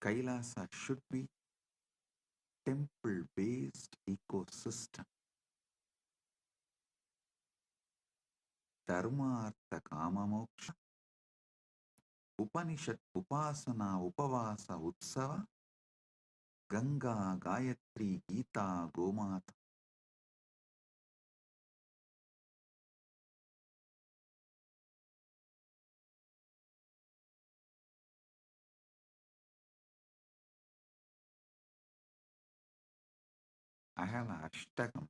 Kailasa should be temple-based ecosystem. Dharma, Artha, Kama, Moksha, Upanishad, Upasana, Upavaasa, Utsava, Ganga, Gayatri, Gita, Gomata. I have Ashtagam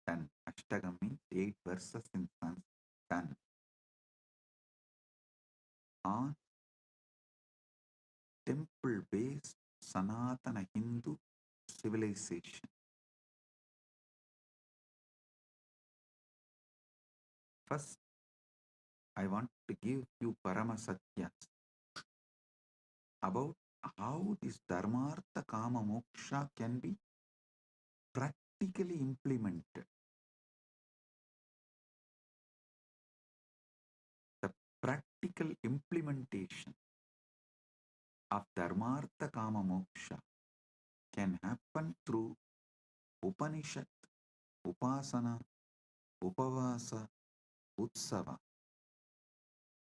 10. Ashtagam means 8 verses in Sanskrit 10 on temple-based Sanatana Hindu civilization. First, I want to give you Paramasatyas about how this Dharmartha Kama Moksha can be practically implemented. The practical implementation of Dharmartha Kama Moksha can happen through Upanishad, Upasana, Upavaasa, Utsava,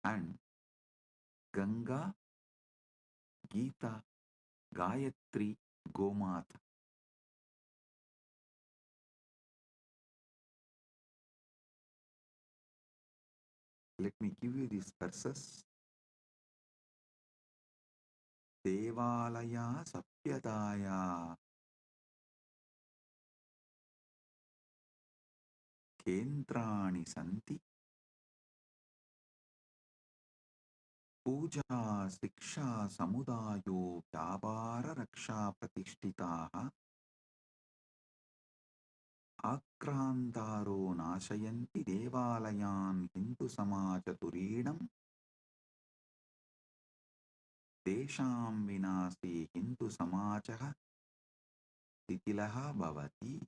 and Ganga, Gita, Gayatri, Gomata. Let me give you these verses. Devalaya Sapyadaya Kendrani Santi Puja Siksha Samudayo Vyabara Raksha Pratishtitaha Akrantaro Nashayanti Devalayan Hindu Samaja Turinam Desham Vinasi Hindu Samajaha Titilaha Bhavati.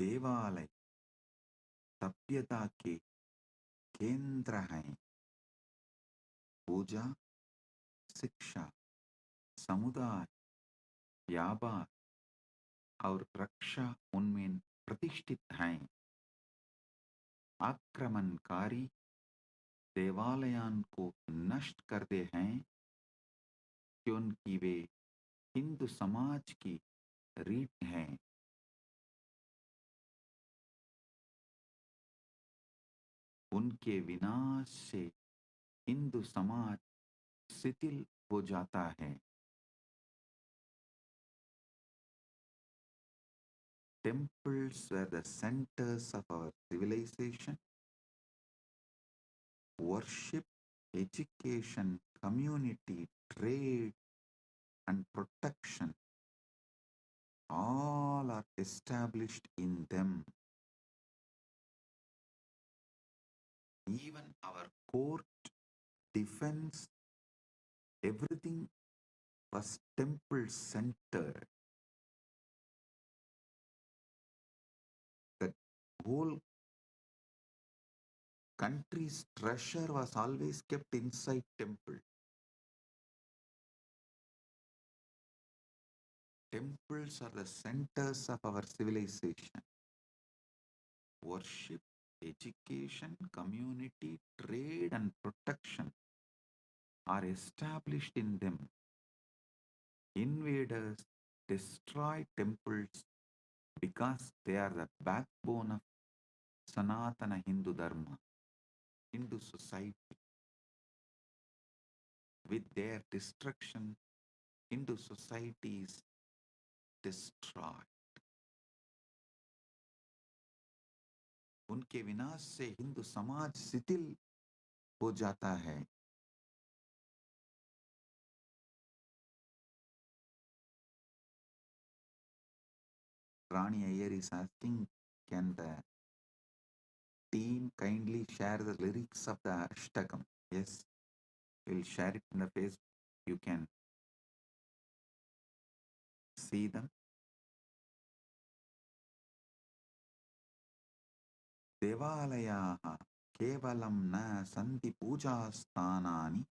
देवालय सभ्यता के केंद्र हैं. पूजा, शिक्षा, समुदाय, व्यापार और रक्षा उनमें प्रतिष्ठित हैं. आक्रमणकारी देवालयों को नष्ट करते हैं क्योंकि वे हिंदू समाज की रीढ़ हैं. उनके विनाश से हिंदू समाज शिथिल हो जाता है. Temples were the centers of our civilization. Worship, education, community, trade, and protection all are established in them. Even our court, defense, everything was temple centered. The whole country's treasure was always kept inside temple. Temples are the centers of our civilization. Worship, education, community, trade, and protection are established in them. Invaders destroy temples because they are the backbone of Sanatana Hindu Dharma, Hindu society. With their destruction, Hindu society is destroyed. उनके विनाश से हिंदू समाज शिथिल हो जाता है. Rani Iyer is asking, can the team kindly share the lyrics of the Ashtakam? Yes, we'll share it in the Facebook. You can see them. देवालयाः केवलं न सन्ति पूजास्थानानि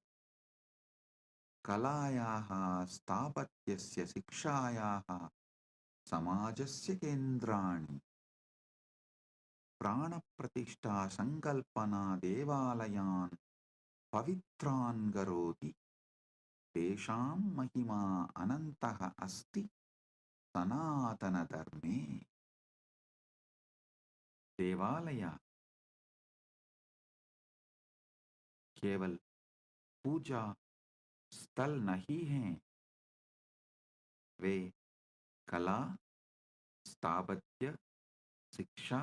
कलायाः स्थापत्यस्य शिक्षायाः समाजस्य केन्द्राणि प्राणप्रतिष्ठा संकल्पना देवालयान् पवित्रान् करोति तेषां महिमा अनन्तः अस्ति सनातनधर्मे। देवालय केवल पूजा स्थल नहीं हैं, वे कला, स्थापत्य, शिक्षा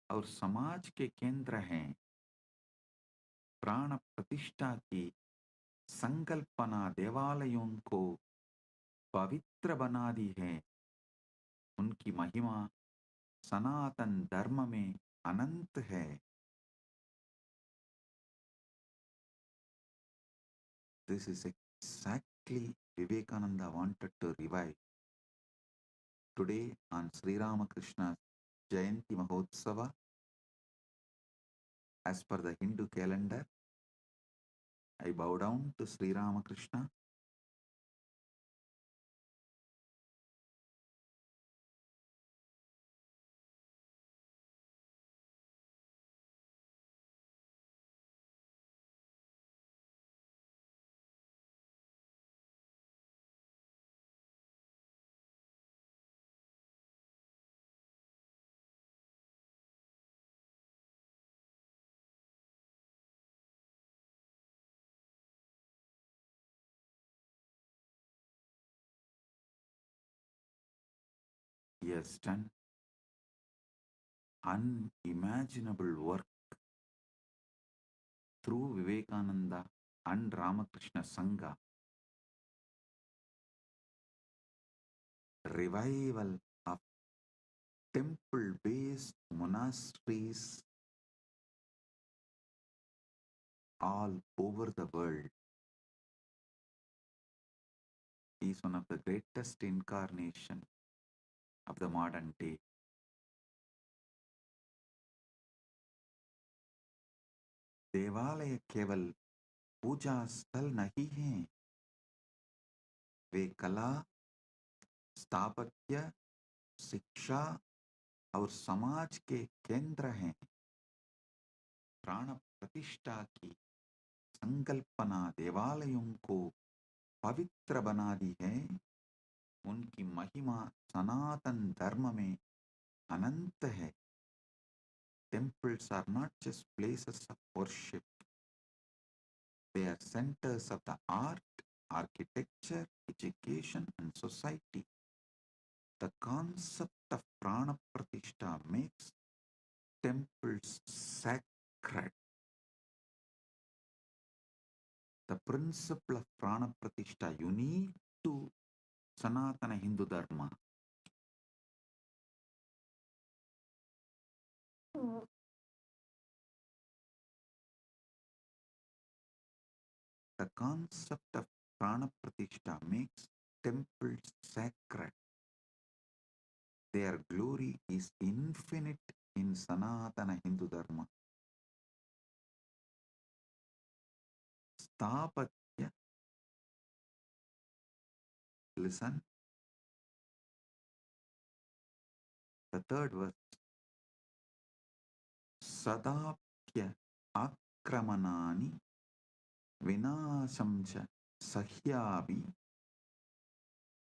और समाज के केंद्र हैं। प्राण प्रतिष्ठा की संकल्पना देवालयों को पवित्र बना दी है। उनकी महिमा सनातन धर्म में अनंत है। This is exactly Vivekananda wanted to revive. Today on Sri Ramakrishna's Jayanti Mahotsava, as per the Hindu calendar, I bow down to Sri Ramakrishna. He has done unimaginable work through Vivekananda and Ramakrishna Sangha. Revival of temple-based monasteries all over the world. He is one of the greatest incarnation of the modern day. देवालय केवल पूजा स्थल नहीं हैं, वे कला, स्थापत्य, शिक्षा और समाज के केंद्र हैं। प्राण प्रतिष्ठा की संकल्पना देवालयों को पवित्र बना दी है। उनकी महिमा सनातन धर्म में अनंत है। Temples are not just places of worship. They are centers of the art, architecture, education, and society. The concept of prana pratishtha makes temples sacred. The principle of prana pratishtha unique to Sanatana Hindu Dharma. The concept of prana pratishtha makes temples sacred. Their glory is infinite in Sanatana Hindu Dharma. Stapatya, listen, the third verse. Sadapya akramanani vinasam sahyabi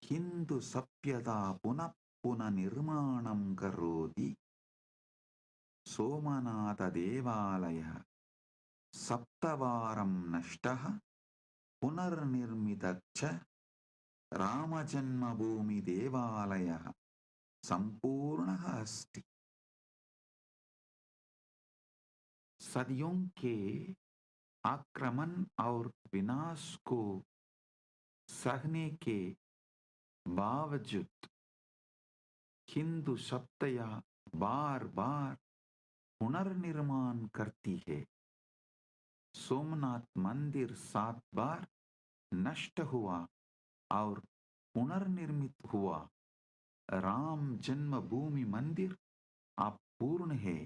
Hindu sapyada punah punah nirmanam karodi Somanatha devalaya saptavaram nashtaha punarnirmitacha Ramajanmabhoomi devalaya संपूर्ण अस्ति। सदियों के आक्रमण और विनाश को सहने के बावजूद हिंदू सत्ता बार बार पुनर्निर्माण करती है। सोमनाथ मंदिर 7 बार नष्ट हुआ और पुनर्निर्मित हुआ। राम जन्मभूमि मंदिर अपूर्ण है।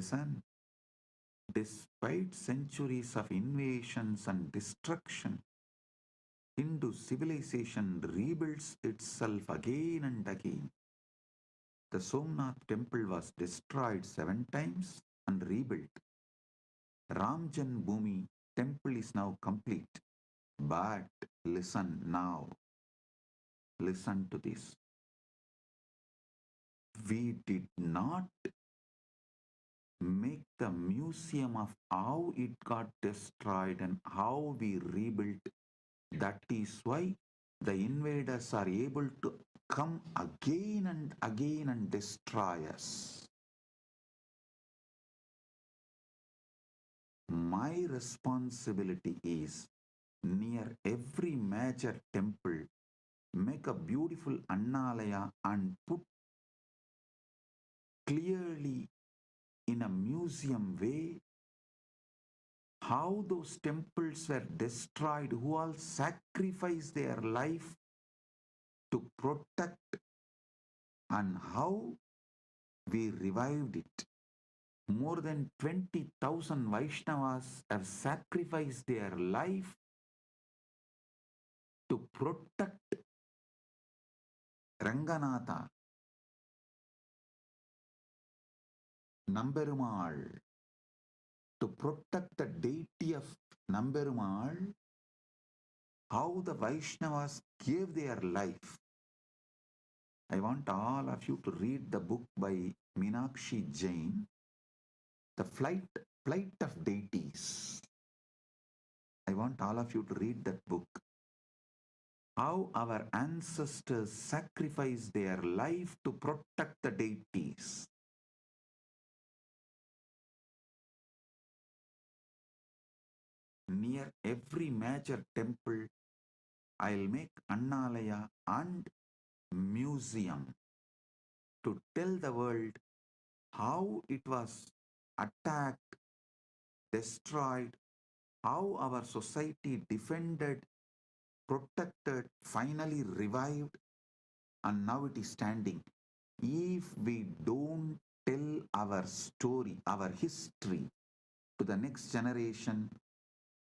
Listen, despite centuries of invasions and destruction, Hindu civilization rebuilds itself again and again. The Somnath temple was destroyed 7 times and rebuilt. Ram Janmabhoomi temple is now complete. But listen now, listen to this. We did not make the museum of how it got destroyed and how we rebuilt. That is why the invaders are able to come again and again and destroy us. My responsibility is near every major temple, make a beautiful Annalaya and put clearly in a museum way how those temples were destroyed, who all sacrificed their life to protect, and how we revived it. More than 20,000 Vaishnavas have sacrificed their life to protect Ranganatha, Namberumal, to protect the deity of Namberumal, how the Vaishnavas gave their life. I want all of you to read the book by Meenakshi Jain, The Flight of Deities. I want all of you to read that book. How our ancestors sacrificed their life to protect the deities. Near every major temple, I'll make Annalaya and museum to tell the world how it was attacked, destroyed, how our society defended, protected, finally revived, and now it is standing. If we don't tell our story, our history to the next generation,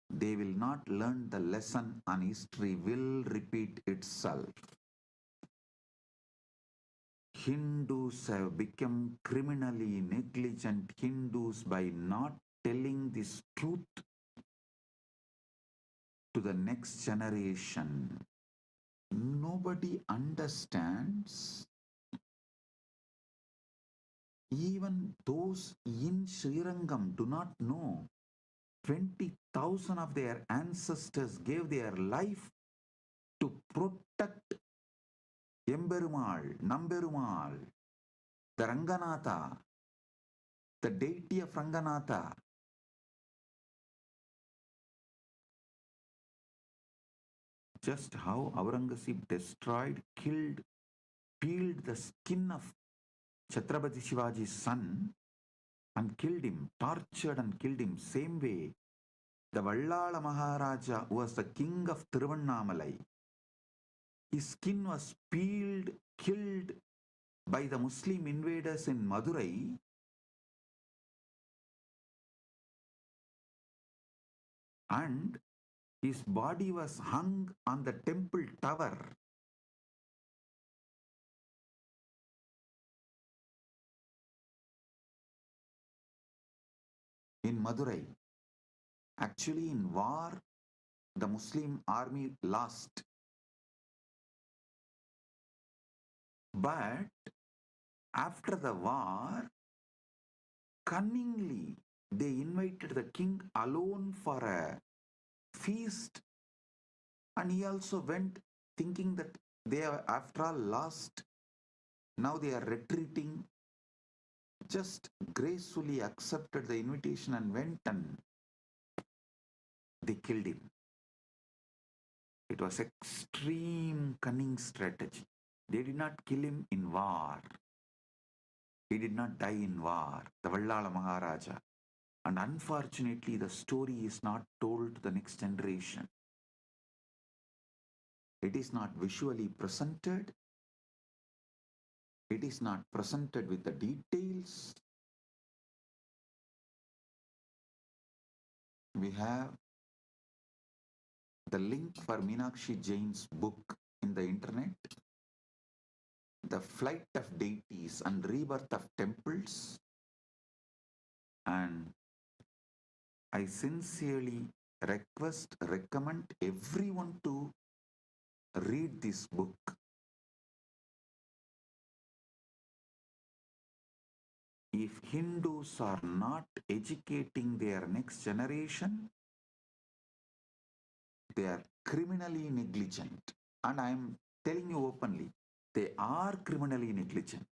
they will not learn the lesson and history will repeat itself. Hindus have become criminally negligent Hindus by not telling this truth to the next generation. Nobody understands. Even those in Srirangam do not know. 20,000 of their ancestors gave their life to protect Emberumal, Namberumal, the Ranganatha, the deity of Ranganatha. Just how Aurangzeb destroyed, killed, peeled the skin of Chhatrapati Shivaji's son and killed him, tortured and killed him. Same way, the Vallala Maharaja was the king of Tiruvannamalai. His skin was peeled, killed by the Muslim invaders in Madurai. And his body was hung on the temple tower. In Madurai. Actually, in war, the Muslim army lost. But after the war, cunningly, they invited the king alone for a feast. And he also went thinking that they are after all lost. Now they are retreating. Just gracefully accepted the invitation and went and they killed him. It was extreme cunning strategy. They did not kill him in war. He did not die in war, the Vallala Maharaja. And unfortunately, the story is not told to the next generation. It is not visually presented. It is not presented with the details. we have the link for Meenakshi Jain's book in the internet, The Flight of Deities and Rebirth of Temples. And I sincerely recommend everyone to read this book. If Hindus are not educating their next generation, they are criminally negligent. And I am telling you openly, they are criminally negligent.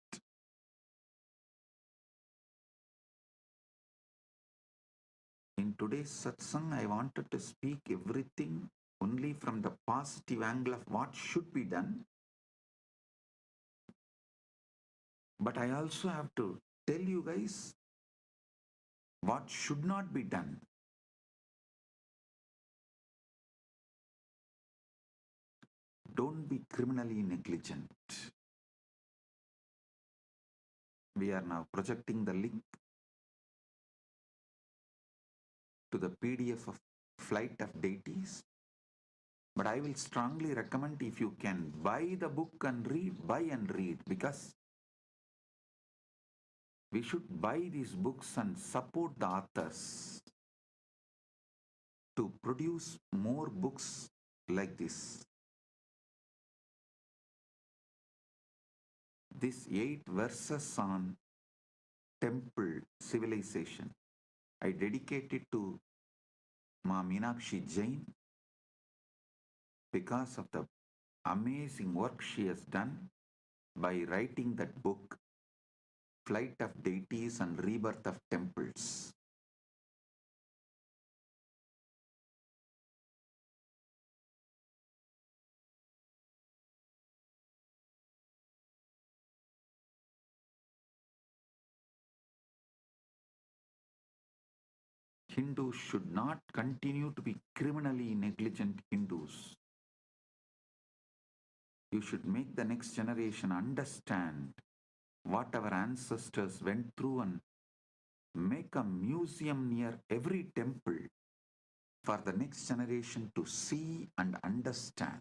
In today's satsang, I wanted to speak everything only from the positive angle of what should be done. But I also have to tell you guys what should not be done. Don't be criminally negligent. We are now projecting the link to the PDF of Flight of Deities. But I will strongly recommend, if you can buy the book and read, buy and read, because we should buy these books and support the authors to produce more books like this. These 8 verses on temple civilization, I dedicate it to Ma Meenakshi Jain because of the amazing work she has done by writing that book, Flight of Deities and Rebirth of Temples. Hindus should not continue to be criminally negligent Hindus. You should make the next generation understand what our ancestors went through and make a museum near every temple for the next generation to see and understand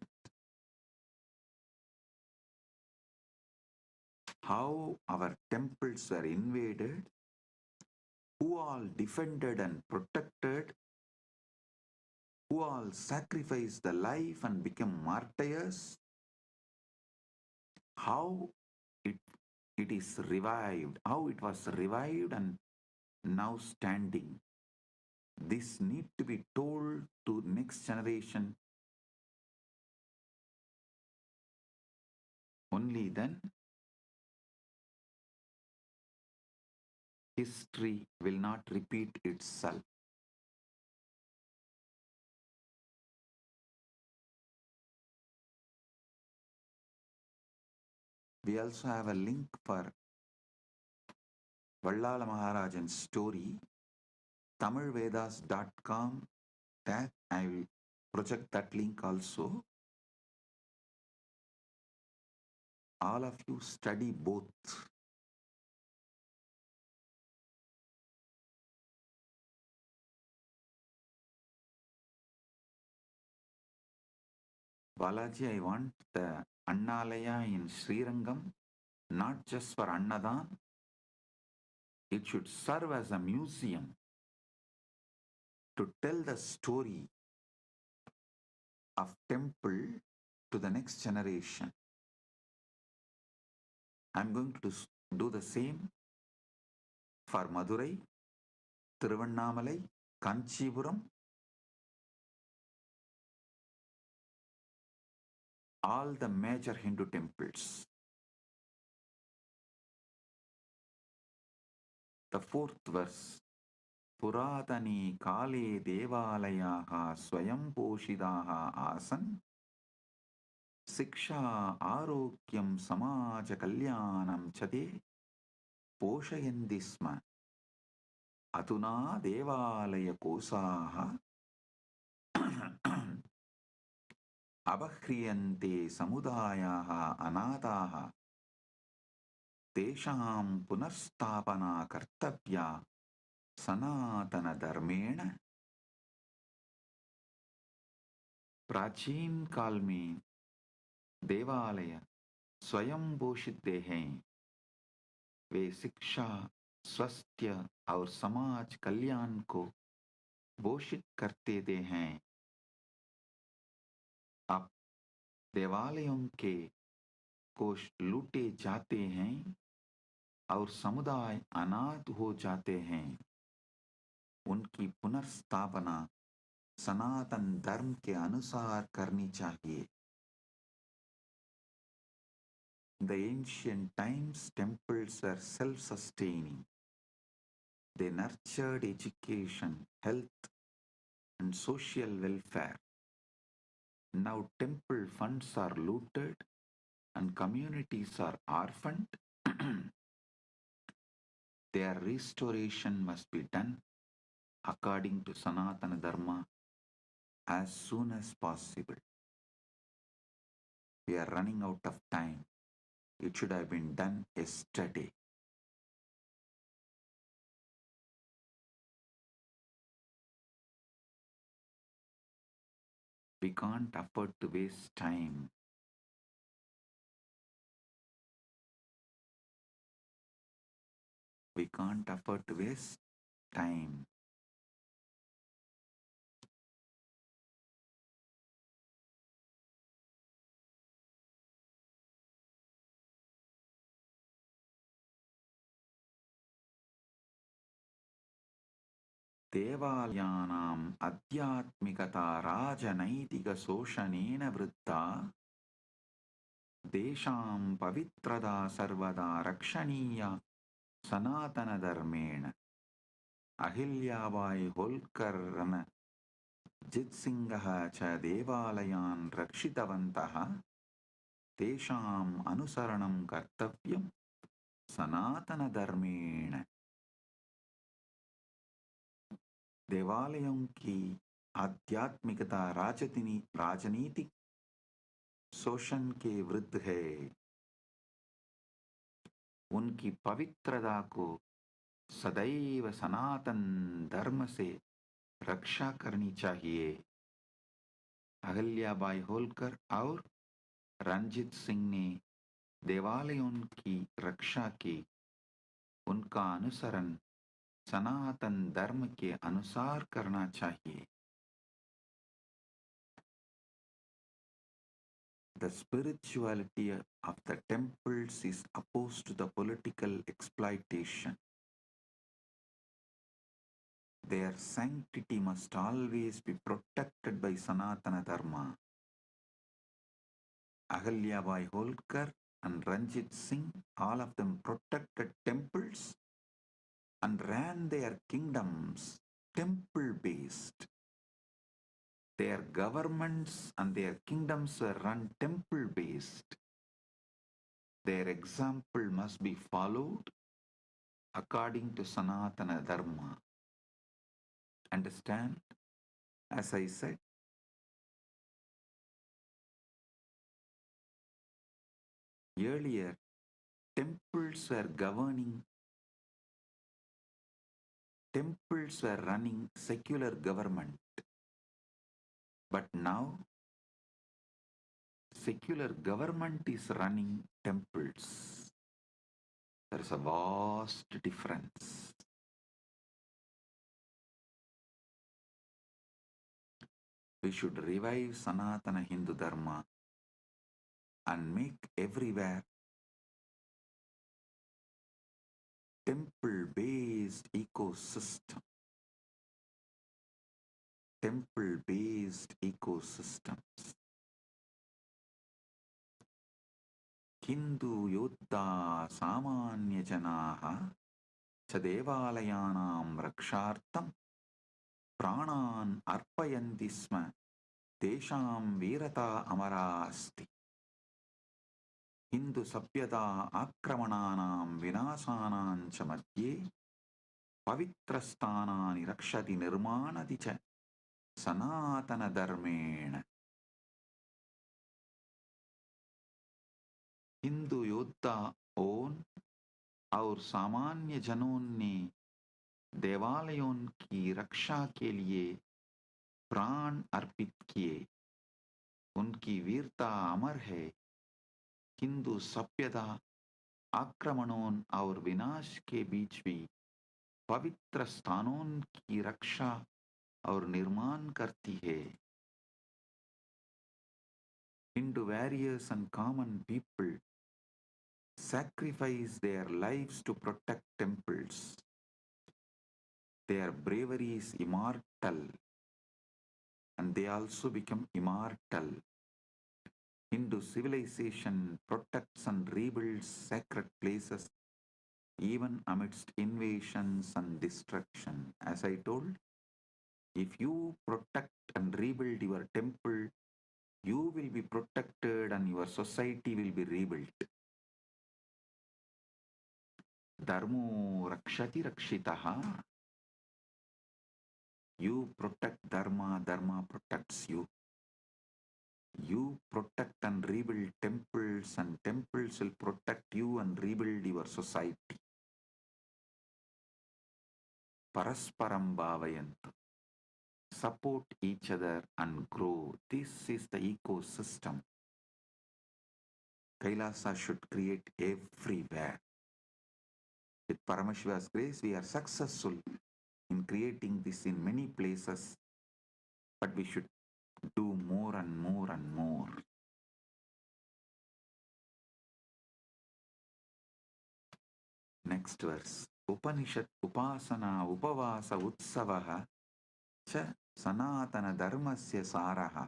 how our temples were invaded, who all defended and protected, who all sacrificed the life and became martyrs, how it is revived, how it was revived and now standing. This need to be told to next generation. Only then history will not repeat itself. We also have a link for Vallala Maharajan's story, tamilvedas.com. That I will project that link also. All of you study both. Balaji, I want the Annalaya in Srirangam, not just for Annadan. It should serve as a museum to tell the story of temple to the next generation. I'm going to do the same for Madurai, Tiruvannamalai, Kanchipuram, all the major Hindu temples. The 4th verse, Puratani kale devalayaha swayam poshidaha asan Siksha Arogyam Samaja Kalyanam Chade Poshayandisma Atuna Devalaya Kosaha Abhakriyante Samudayaha Anadaha Tesham Punarstapana Kartavya Sanatana Dharmena प्राचीन काल में देवालय स्वयं पोषित हैं। वे शिक्षा, स्वास्थ्य और समाज कल्याण को पोषित करते हैं। अब देवालयों के कोष लूटे जाते हैं और समुदाय अनाथ हो जाते हैं। उनकी पुनर्स्थापना सनातन धर्म के अनुसार करनी चाहिए। In the ancient times, temples were self-sustaining. They nurtured education, health, and social welfare. Now temple funds are looted and communities are orphaned. Their restoration must be done according to Sanatana Dharma as soon as possible. We are running out of time. It should have been done yesterday. We can't afford to waste time. We can't afford to waste time. देवालयानाम् आध्यात्मिकता राजनैतिकशोषणेन वृद्धा। देशां पवित्रता सर्वदा रक्षणीया सनातनधर्मेण। अहिल्याबाई होल्कर रणजित्सिंहः च देवालयान् रक्षितवन्तः। तेषाम् अनुसरणं कर्तव्यं सनातनधर्मेण। देवालयों की आध्यात्मिकता राजनीतिक शोषण के विरुद्ध है। उनकी पवित्रता को सदैव सनातन धर्म से रक्षा करनी चाहिए। अहिल्याबाई होल्कर और रणजीत सिंह ने देवालयों की रक्षा की। उनका अनुसरण सनातन धर्म के अनुसार करना चाहिए। The spirituality of the temples is opposed to the political exploitation. Their sanctity must always be protected by Sanatana Dharma. Ahalyabai Holkar and Ranjit Singh, all of them protected temples and ran their kingdoms temple-based. Their governments and their kingdoms were run temple-based. Their example must be followed according to Sanatana Dharma. Understand? As I said, earlier, temples were running secular government. But now, secular government is running temples. There is a vast difference. We should revive Sanatana Hindu Dharma and make everywhere temple-based ecosystem. Temple-based ecosystems. Hindu Yoddha Samanya Janaha च देवालयानां रक्षार्थं प्राणान् अर्पयन्ति स्म। तेषां वीरता अमरा अस्ति। हिंदू सभ्यता आक्रमणानां विनाशानां च मध्ये पवित्रस्थानानि रक्षति निर्माणति च सनातनधर्मेण। हिंदू योद्धा ओन और सामान्य जनों ने देवालयों की रक्षा के लिए प्राण अर्पित किए। उनकी वीरता अमर है। हिंदू सभ्यता आक्रमणों और विनाश के बीच भी पवित्र स्थानों की रक्षा और निर्माण करती है। Hindu warriors and common people sacrifice their lives to protect temples. Their bravery is immortal, and they also become immortal. Hindu civilization protects and rebuilds sacred places even amidst invasions and destruction. As I told, if you protect and rebuild your temple, you will be protected and your society will be rebuilt. Dharmo rakshati rakshitaha. You protect Dharma, Dharma protects you. You protect and rebuild temples, and temples will protect you and rebuild your society. Parasparam bhavayantu. Support each other and grow. This is the ecosystem Kailasa should create everywhere. With Paramashiva's grace, we are successful in creating this in many places, but we should do more and more and more. Next verse. Upanishad, Upasana, Upavaasa, Utsava, cha Sanatana Dharmasya Saraha.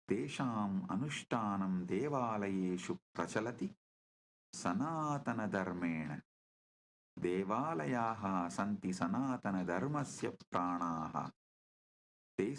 Tesham Anushtanam Devalayeshu Prachalati Sanatana Dharmena. Devalayaha Santi Sanatana Dharmasya Pranaha. Te